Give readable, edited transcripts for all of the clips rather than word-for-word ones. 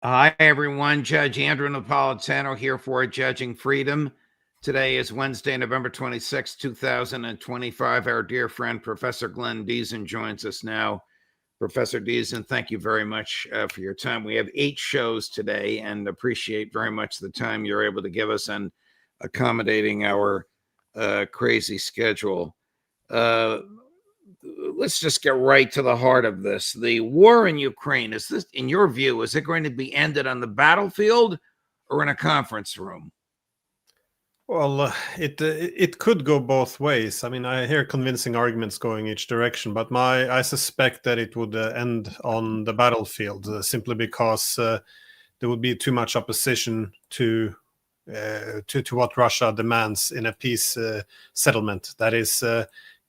Hi, everyone. Judge Andrew Napolitano here for Judging Freedom. Today is Wednesday, November 26, 2025. Our dear friend, Professor Glenn Diesen, joins us now. Professor Diesen, thank you very much for your time. We have 8 shows today and appreciate very much the time you're able to give us and accommodating our crazy schedule. Let's just get right to the heart of this. The war in Ukraine, is this, in your view, is it going to be ended on the battlefield or in a conference room? Well, it could go both ways. I mean, I hear convincing arguments going each direction, but I suspect that it would end on the battlefield simply because there would be too much opposition to what Russia demands in a peace settlement. That is,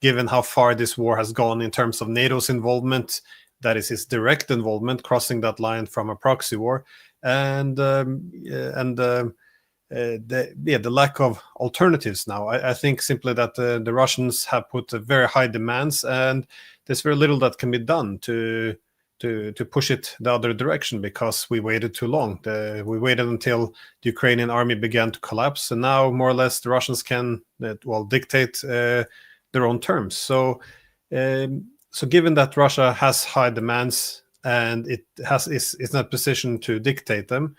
given how far this war has gone in terms of NATO's involvement, that is its direct involvement, crossing that line from a proxy war, and the lack of alternatives now. I think simply that the Russians have put very high demands, and there's very little that can be done to push it the other direction because we waited too long. We waited until the Ukrainian army began to collapse, and now more or less the Russians can dictate their own terms. So given that Russia has high demands and it is in a position to dictate them,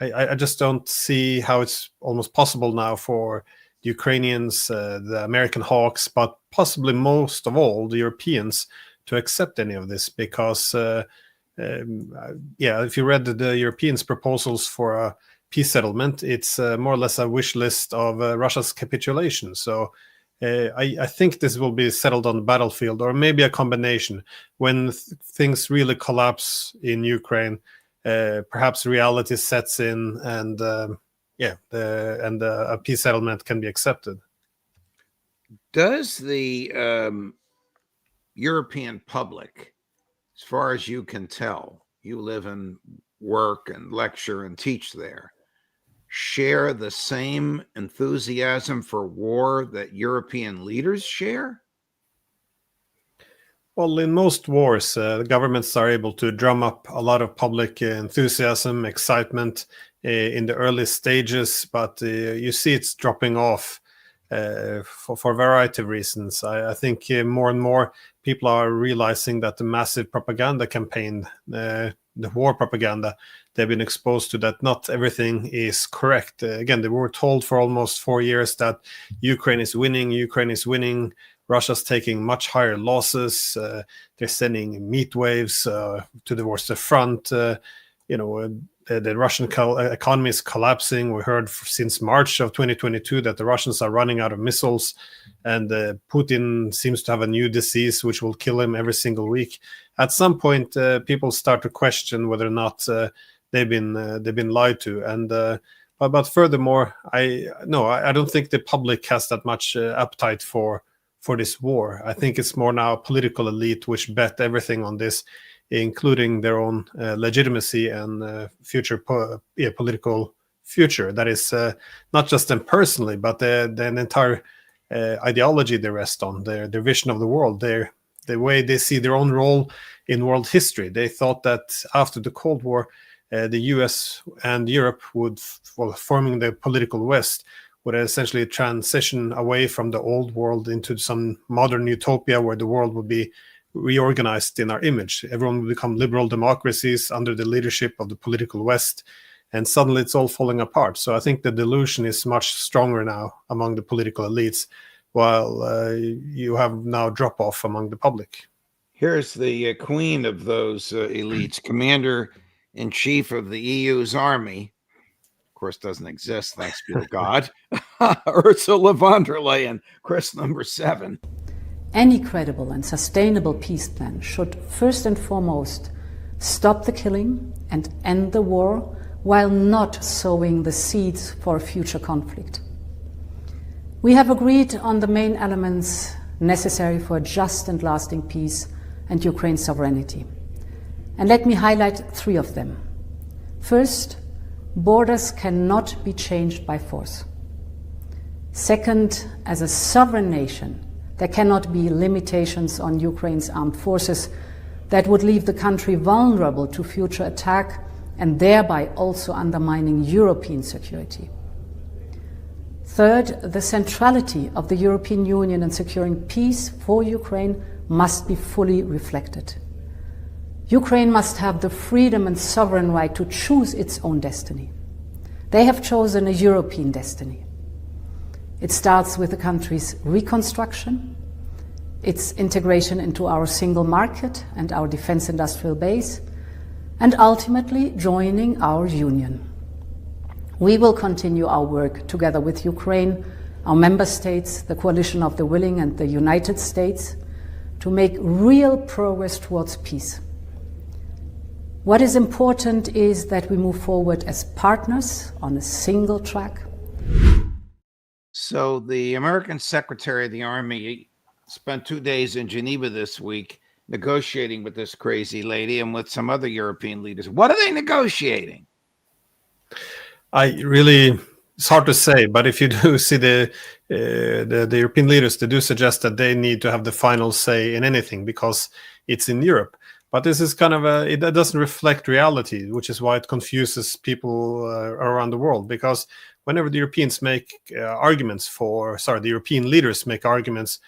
I just don't see how it's almost possible now for the Ukrainians, the American hawks, but possibly most of all the Europeans to accept any of this because, if you read the Europeans' proposals for a peace settlement, it's more or less a wish list of Russia's capitulation. So I think this will be settled on the battlefield, or maybe a combination. When things really collapse in Ukraine, perhaps reality sets in, and a peace settlement can be accepted. Does the European public, as far as you can tell, you live and work and lecture and teach there, share the same enthusiasm for war that European leaders share? Well, in most wars, the governments are able to drum up a lot of public enthusiasm, excitement in the early stages, but you see it's dropping off for a variety of reasons. I think more and more people are realizing that the massive propaganda campaign, the war propaganda, they've been exposed to, that not everything is correct. Again, they were told for almost 4 years that Ukraine is winning, Russia's taking much higher losses. They're sending meat waves towards the front. The Russian economy is collapsing. We heard since March of 2022 that the Russians are running out of missiles, and Putin seems to have a new disease which will kill him every single week. At some point, people start to question whether or not they've been lied to. And but furthermore, I don't think the public has that much appetite for this war. I think it's more now a political elite which bet everything on this, including their own legitimacy and future political future. That is not just them personally, but the entire ideology they rest on, their vision of the world, the way they see their own role in world history. They thought that after the Cold War, the US and Europe would, forming the political West, would essentially transition away from the old world into some modern utopia where the world would be reorganized in our image. Everyone will become liberal democracies under the leadership of the political West, and suddenly it's all falling apart. So I think the delusion is much stronger now among the political elites, while you have now drop-off among the public. Here's the queen of those elites, Commander-in-Chief of the EU's army, of course doesn't exist, thanks be to God, Ursula von der Leyen, Chris, number 7. Any credible and sustainable peace plan should first and foremost stop the killing and end the war while not sowing the seeds for future conflict. We have agreed on the main elements necessary for a just and lasting peace and Ukraine's sovereignty. And let me highlight 3 of them. First, borders cannot be changed by force. Second, as a sovereign nation, there cannot be limitations on Ukraine's armed forces that would leave the country vulnerable to future attack and thereby also undermining European security. Third, the centrality of the European Union in securing peace for Ukraine must be fully reflected. Ukraine must have the freedom and sovereign right to choose its own destiny. They have chosen a European destiny. It starts with the country's reconstruction, its integration into our single market and our defense industrial base, and ultimately joining our union. We will continue our work together with Ukraine, our member states, the coalition of the willing and the United States to make real progress towards peace. What is important is that we move forward as partners on a single track. So the American Secretary of the Army spent 2 days in Geneva this week negotiating with this crazy lady and with some other European leaders. What are they negotiating? It's hard to say, but if you do see the European leaders, they do suggest that they need to have the final say in anything because it's in Europe. But this is kind of it doesn't reflect reality, which is why it confuses people around the world. Because whenever the Europeans make the European leaders make arguments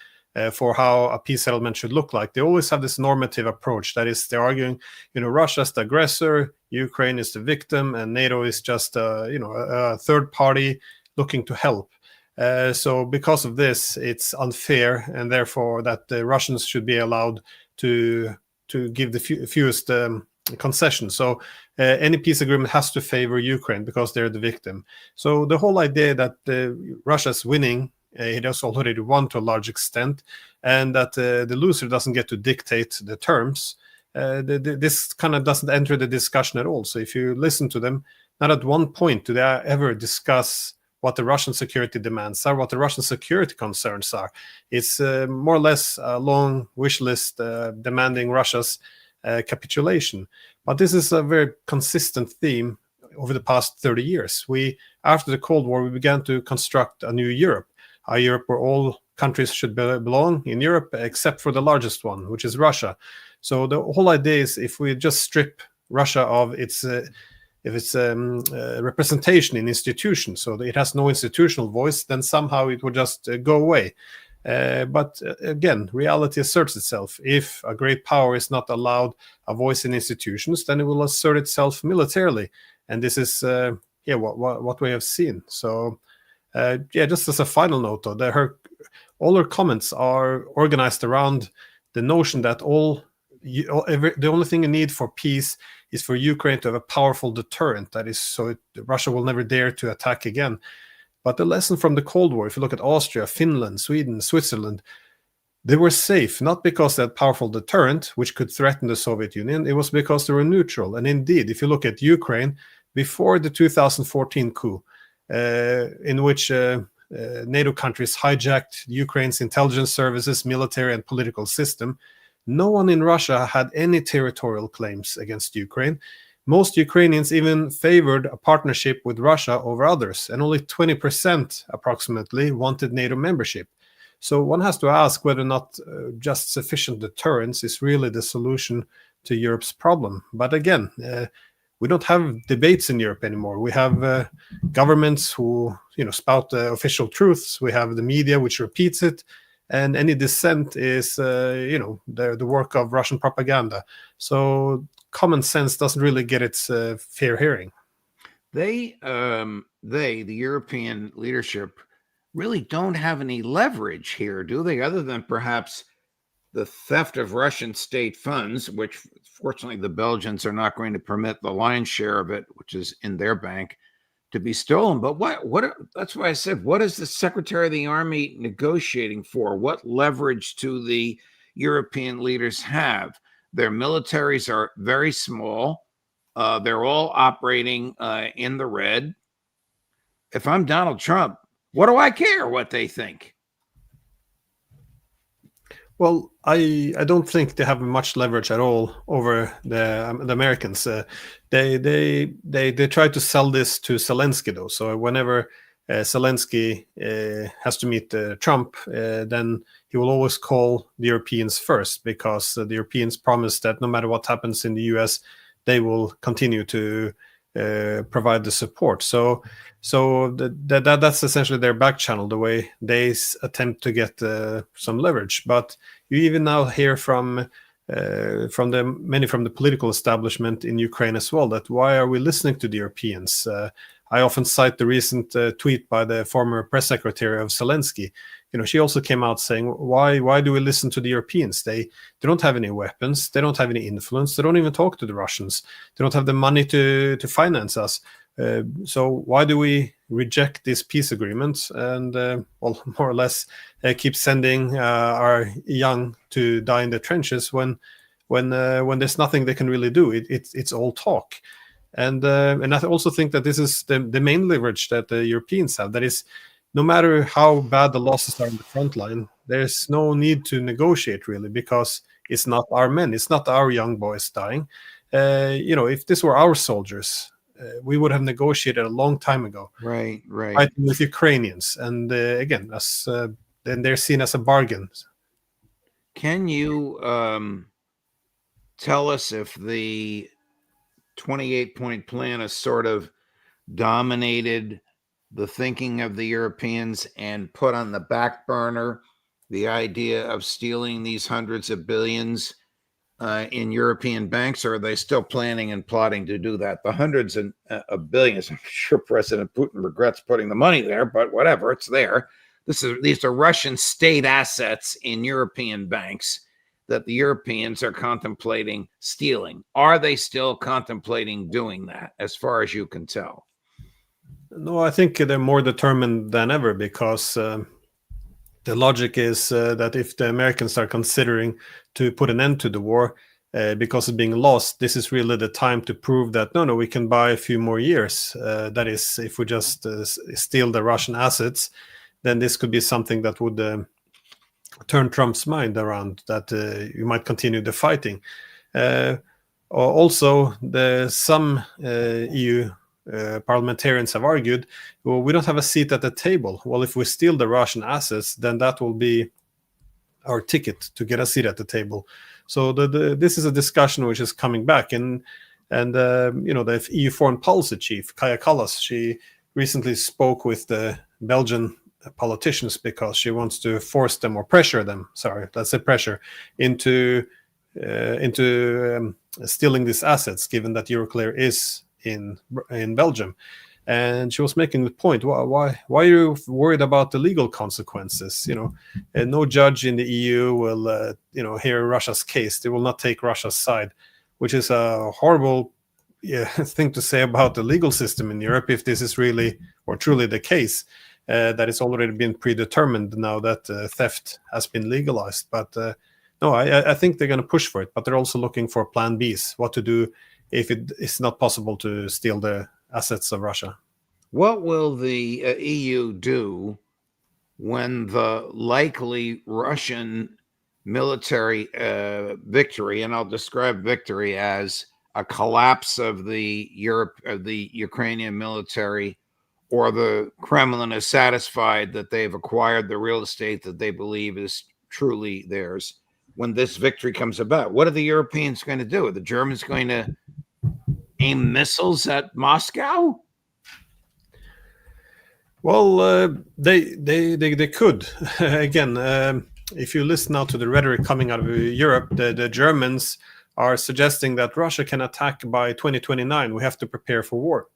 for how a peace settlement should look like, they always have this normative approach. That is, they're arguing, Russia's the aggressor, Ukraine is the victim, and NATO is just a third party looking to help. So because of this, it's unfair, and therefore that the Russians should be allowed to give the fewest concessions. So any peace agreement has to favor Ukraine because they're the victim. So the whole idea that Russia's winning, it has already won to a large extent, and that the loser doesn't get to dictate the terms, this kind of doesn't enter the discussion at all. So if you listen to them, not at one point do they ever discuss what the Russian security demands are, what the Russian security concerns are. It's more or less a long wish list demanding Russia's capitulation. But this is a very consistent theme over the past 30 years. After the Cold War, we began to construct a new Europe, a Europe where all countries should belong in Europe except for the largest one, which is Russia. So the whole idea is if we just strip Russia of its representation in institutions, so that it has no institutional voice, then somehow it would just go away. But again, reality asserts itself. If a great power is not allowed a voice in institutions, then it will assert itself militarily. And this is what we have seen. So just as a final note, though, all her comments are organized around the notion that the only thing you need for peace is for Ukraine to have a powerful deterrent. That is, so Russia will never dare to attack again. But the lesson from the Cold War, if you look at Austria, Finland, Sweden, Switzerland, they were safe, not because they had powerful deterrent, which could threaten the Soviet Union. It was because they were neutral. And indeed, if you look at Ukraine, before the 2014 coup, in which NATO countries hijacked Ukraine's intelligence services, military and political system, no one in Russia had any territorial claims against Ukraine. Most Ukrainians even favored a partnership with Russia over others, and only 20% approximately wanted NATO membership. So one has to ask whether or not just sufficient deterrence is really the solution to Europe's problem. But again, we don't have debates in Europe anymore. We have governments who spout official truths. We have the media which repeats it. And any dissent is, the work of Russian propaganda. So common sense doesn't really get its fair hearing. The European leadership, really don't have any leverage here, do they? Other than perhaps the theft of Russian state funds, which fortunately the Belgians are not going to permit the lion's share of it, which is in their bank, to be stolen. But what that's why I said, what is the Secretary of the Army negotiating for? What leverage do the European leaders have? Their militaries are very small. They're all operating in the red. If I'm Donald Trump, what do I care what they think? Well, I don't think they have much leverage at all over the Americans. They try to sell this to Zelensky, though. So whenever Zelensky has to meet Trump, then he will always call the Europeans first, because the Europeans promise that no matter what happens in the US, they will continue to provide the support. So that's essentially their back channel, the way they attempt to get some leverage. But you even now hear from many from the political establishment in Ukraine as well, that why are we listening to the Europeans? I often cite the recent tweet by the former press secretary of Zelensky. She also came out saying, why do we listen to the Europeans? They don't have any weapons. They don't have any influence. They don't even talk to the Russians. They don't have the money to finance us. So why do we reject this peace agreement and, well, more or less keep sending our young to die in the trenches when there's nothing they can really do? It's all talk. And I also think that this is the main leverage that the Europeans have. That is, no matter how bad the losses are in the front line, there's no need to negotiate really, because it's not our men, it's not our young boys dying. If this were our soldiers, we would have negotiated a long time ago. Right. Fighting with Ukrainians, and again, then they're seen as a bargain. Can you tell us if the 28-point plan has sort of dominated the thinking of the Europeans and put on the back burner the idea of stealing these hundreds of billions in European banks, or are they still planning and plotting to do that? The hundreds of billions, I'm sure President Putin regrets putting the money there, but whatever, it's there. These are Russian state assets in European banks that the Europeans are contemplating stealing. Are they still contemplating doing that, as far as you can tell? No, I think they're more determined than ever, because the logic is that if the Americans are considering to put an end to the war because of being lost, this is really the time to prove that, no, we can buy a few more years. That is, if we just steal the Russian assets, then this could be something that would turn Trump's mind around, that you might continue the fighting. Also, some EU parliamentarians have argued, well, we don't have a seat at the table. Well, if we steal the Russian assets, then that will be our ticket to get a seat at the table. So this is a discussion which is coming back. And the EU foreign policy chief, Kaja Kallas, she recently spoke with the Belgian politicians because she wants to force them, or pressure them, into stealing these assets, given that Euroclear is in Belgium. And she was making the point, why are you worried about the legal consequences? And no judge in the EU will hear Russia's case. They will not take Russia's side, which is a horrible thing to say about the legal system in Europe, if this is really or truly the case, that it's already been predetermined now that theft has been legalized. But no, I think they're going to push for it, but they're also looking for plan Bs, what to do if it is not possible to steal the assets of Russia. What will the EU do when the likely Russian military victory, and I'll describe victory as a collapse of the Ukrainian military, or the Kremlin is satisfied that they've acquired the real estate that they believe is truly theirs? When this victory comes about, what are the Europeans going to do? Are the Germans going to aim missiles at Moscow? Well, they could. Again, if you listen now to the rhetoric coming out of Europe, the Germans are suggesting that Russia can attack by 2029. We have to prepare for war.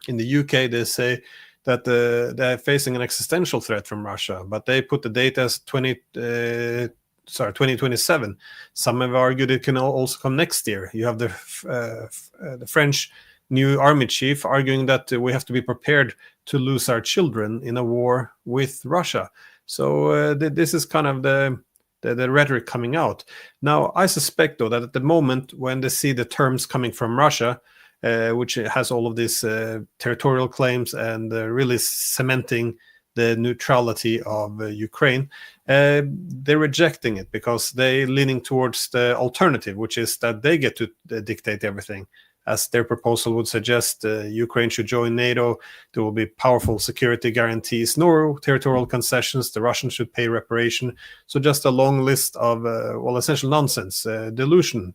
In the UK, they say that they're facing an existential threat from Russia, but they put the date as 2027. Some have argued it can also come next year. You have the French new army chief arguing that we have to be prepared to lose our children in a war with Russia. So this is kind of the rhetoric coming out. Now, I suspect, though, that at the moment when they see the terms coming from Russia, which has all of these territorial claims and really cementing the neutrality of Ukraine, they're rejecting it because they're leaning towards the alternative, which is that they get to dictate everything. As their proposal would suggest, Ukraine should join NATO. There will be powerful security guarantees, no territorial concessions. The Russians should pay reparation. So just a long list of, essential nonsense, delusion.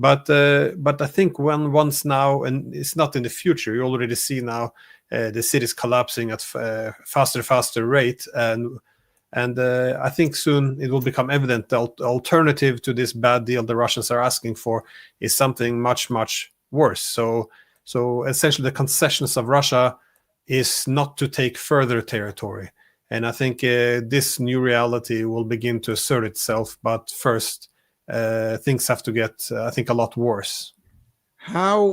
But I think once now, and it's not in the future, you already see now the cities collapsing at faster rate, and I think soon it will become evident that the alternative to this bad deal the Russians are asking for is something much worse. So essentially, the concessions of Russia is not to take further territory, and I think this new reality will begin to assert itself. But first, things have to get, I think, a lot worse. How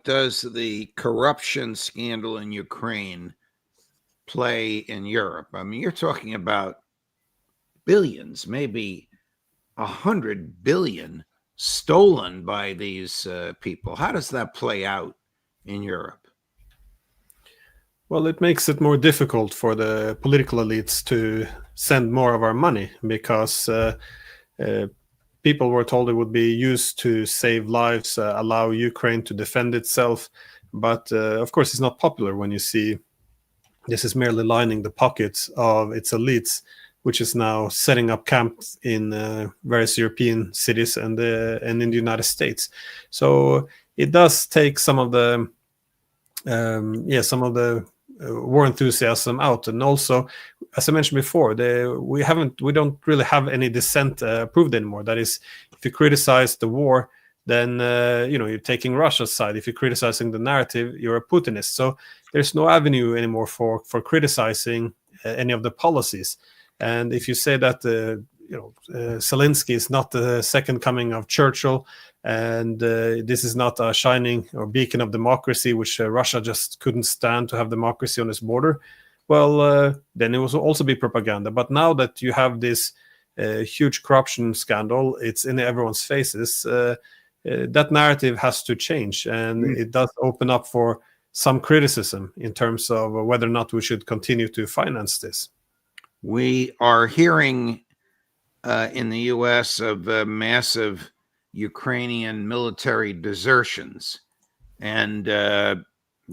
does the corruption scandal in Ukraine play in Europe? I mean, you're talking about billions, maybe 100 billion stolen by these people. How does that play out in Europe? Well, it makes it more difficult for the political elites to send more of our money, because people were told it would be used to save lives, allow Ukraine to defend itself. But of course, it's not popular when you see this is merely lining the pockets of its elites, which is now setting up camps in various European cities and in the United States. So it does take some of the war enthusiasm out, and also, as I mentioned before, we don't really have any dissent approved anymore. That is, if you criticize the war, then you're taking Russia's side. If you're criticizing the narrative, you're a Putinist. So there's no avenue anymore for criticizing any of the policies. And if you say that Zelensky is not the second coming of Churchill, and this is not a shining or beacon of democracy, which Russia just couldn't stand to have democracy on its border, well, then it will also be propaganda. But now that you have this huge corruption scandal, it's in everyone's faces, that narrative has to change, and it does open up for some criticism in terms of whether or not we should continue to finance this. We are hearing in the U.S. of massive Ukrainian military desertions, and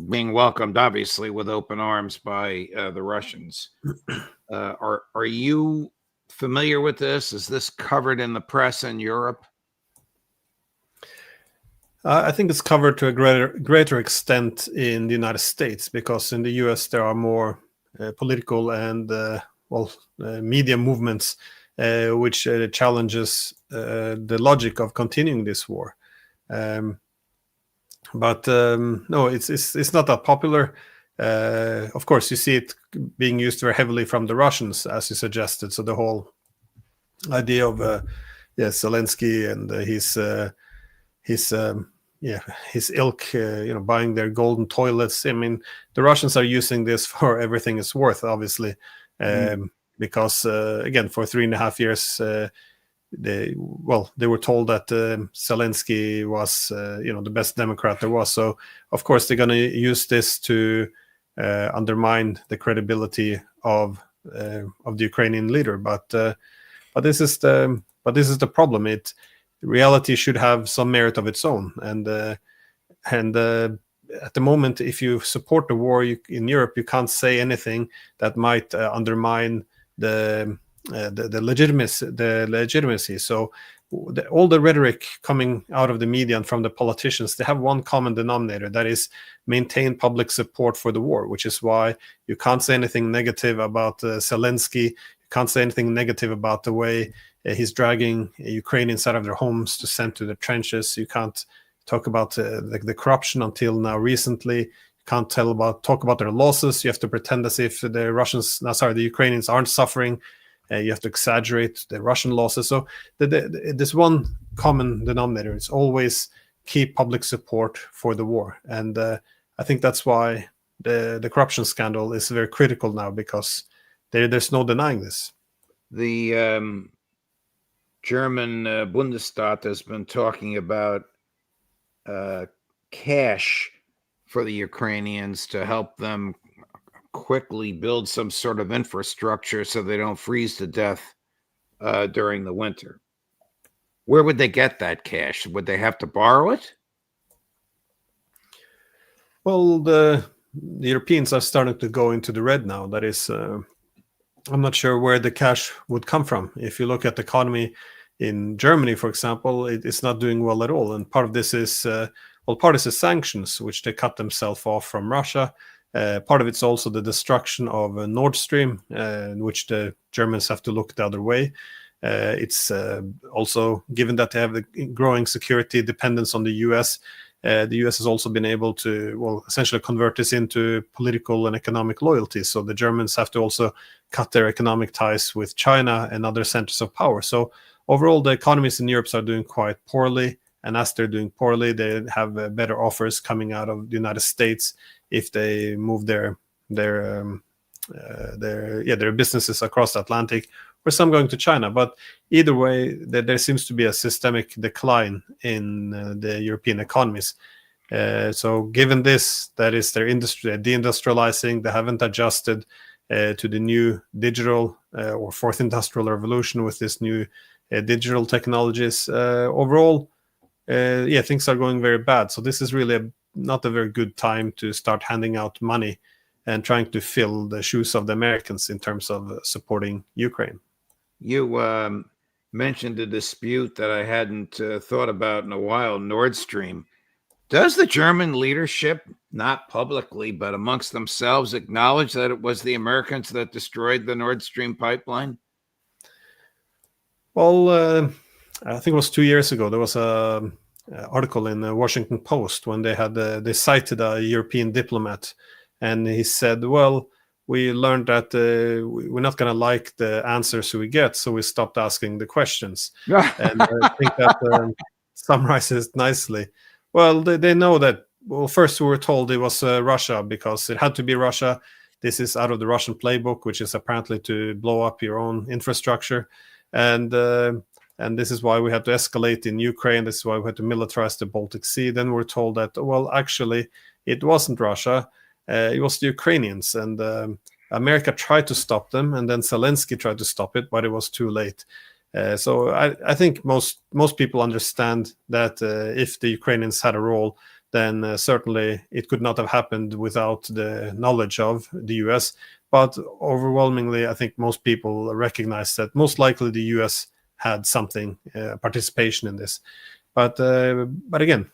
being welcomed, obviously, with open arms by the Russians. Are you familiar with this? Is this covered in the press in Europe? I think it's covered to a greater extent in the United States, because in the U.S. there are more political and media movements which challenges the logic of continuing this war. But no, it's not that popular. Of course, you see it being used very heavily from the Russians, as you suggested. So the whole idea of Zelensky and his ilk, buying their golden toilets. I mean, the Russians are using this for everything it's worth, obviously, because again, for 3.5 years, they were told that Zelensky was the best Democrat there was. So of course they're going to use this to undermine the credibility of the Ukrainian leader. But this is the problem. Reality should have some merit of its own, and at the moment, if you support the war in Europe, you can't say anything that might undermine the legitimacy. So all the rhetoric coming out of the media and from the politicians, they have one common denominator, that is maintain public support for the war, which is why you can't say anything negative about Zelensky. You can't say anything negative about the way he's dragging Ukrainians out of their homes to send to the trenches. You can't talk about the corruption until now recently. You can't talk about their losses. You have to pretend as if the Ukrainians aren't suffering. You have to exaggerate the Russian losses. So this one common denominator is always keep public support for the war. And I think that's why the corruption scandal is very critical now, because there's no denying this. The German Bundesrat has been talking about cash for the Ukrainians to help them quickly build some sort of infrastructure so they don't freeze to death during the winter. Where would they get that cash? Would they have to borrow it? Well, the Europeans are starting to go into the red now. That is, I'm not sure where the cash would come from. If you look at the economy in Germany, for example, it's not doing well at all. And part of this is, part is the sanctions, which they cut themselves off from Russia. Part of it's also the destruction of Nordstream, in which the Germans have to look the other way. It's also, given that they have a growing security dependence on the US, the US has also been able to, essentially convert this into political and economic loyalty. So the Germans have to also cut their economic ties with China and other centers of power. So overall, the economies in Europe are doing quite poorly. And as they're doing poorly, they have better offers coming out of the United States if they move their businesses across the Atlantic, or some going to China. But either way, there seems to be a systemic decline in the European economies. So given this, that is their industry, they're deindustrializing, they haven't adjusted to the new digital or fourth industrial revolution with this new digital technologies. Overall, things are going very bad. So this is really not a very good time to start handing out money and trying to fill the shoes of the Americans in terms of supporting Ukraine. You mentioned a dispute that I hadn't thought about in a while, Nordstream. Does the German leadership, not publicly, but amongst themselves, acknowledge that it was the Americans that destroyed the Nord Stream pipeline? Well, I think it was 2 years ago. There was a article in the Washington Post when they cited a European diplomat, and he said, well, we learned that we're not going to like the answers we get, so we stopped asking the questions. And I think that summarizes nicely. Well, they know that, first we were told it was Russia because it had to be Russia. This is out of the Russian playbook, which is apparently to blow up your own infrastructure. And this is why we had to escalate in Ukraine. This is why we had to militarize the Baltic Sea. Then we're told that, well, actually, it wasn't Russia. It was the Ukrainians. And America tried to stop them. And then Zelensky tried to stop it, but it was too late. So I think most people understand that if the Ukrainians had a role, then certainly it could not have happened without the knowledge of the US. But overwhelmingly, I think most people recognize that most likely the US had something participation in this. But again,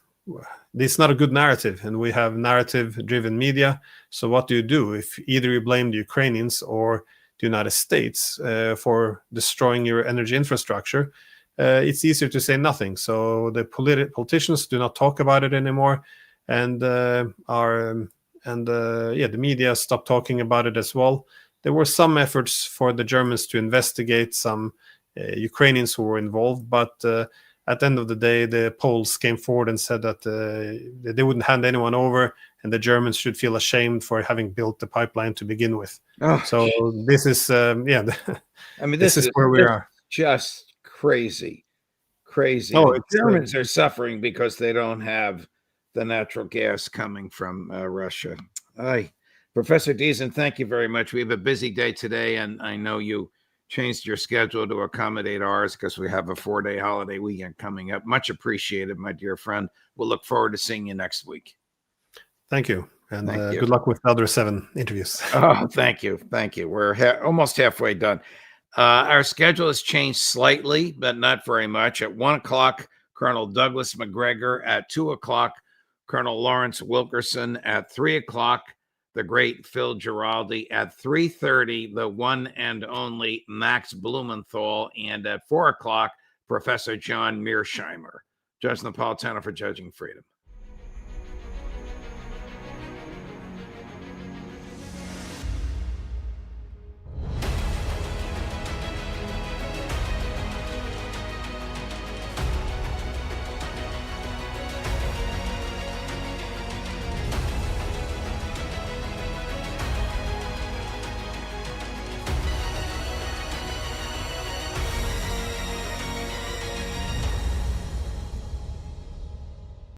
it's not a good narrative, and we have narrative-driven media. So what do you do if either you blame the Ukrainians or the United States for destroying your energy infrastructure? It's easier to say nothing. So the politicians do not talk about it anymore, and the media stopped talking about it as well. There were some efforts for the Germans to investigate some Ukrainians who were involved, but at the end of the day, the Poles came forward and said that they wouldn't hand anyone over, and the Germans should feel ashamed for having built the pipeline to begin with. So this is, I mean, this is where we are. Just crazy. Oh, Germans are suffering because they don't have the natural gas coming from Russia. Professor Diesen, thank you very much. We have a busy day today, and I know you changed your schedule to accommodate ours because we have a 4-day holiday weekend coming up. Much appreciated, my dear friend. We'll look forward to seeing you next week. Thank you. And good luck with the other 7 interviews. Oh, thank you. We're almost halfway done. Our schedule has changed slightly, but not very much. At 1 o'clock, Colonel Douglas McGregor. At 2 o'clock, Colonel Lawrence Wilkerson. At 3 o'clock, the great Phil Giraldi. At 3:30, the one and only Max Blumenthal. And at 4 o'clock, Professor John Mearsheimer. Judge Napolitano for Judging Freedom.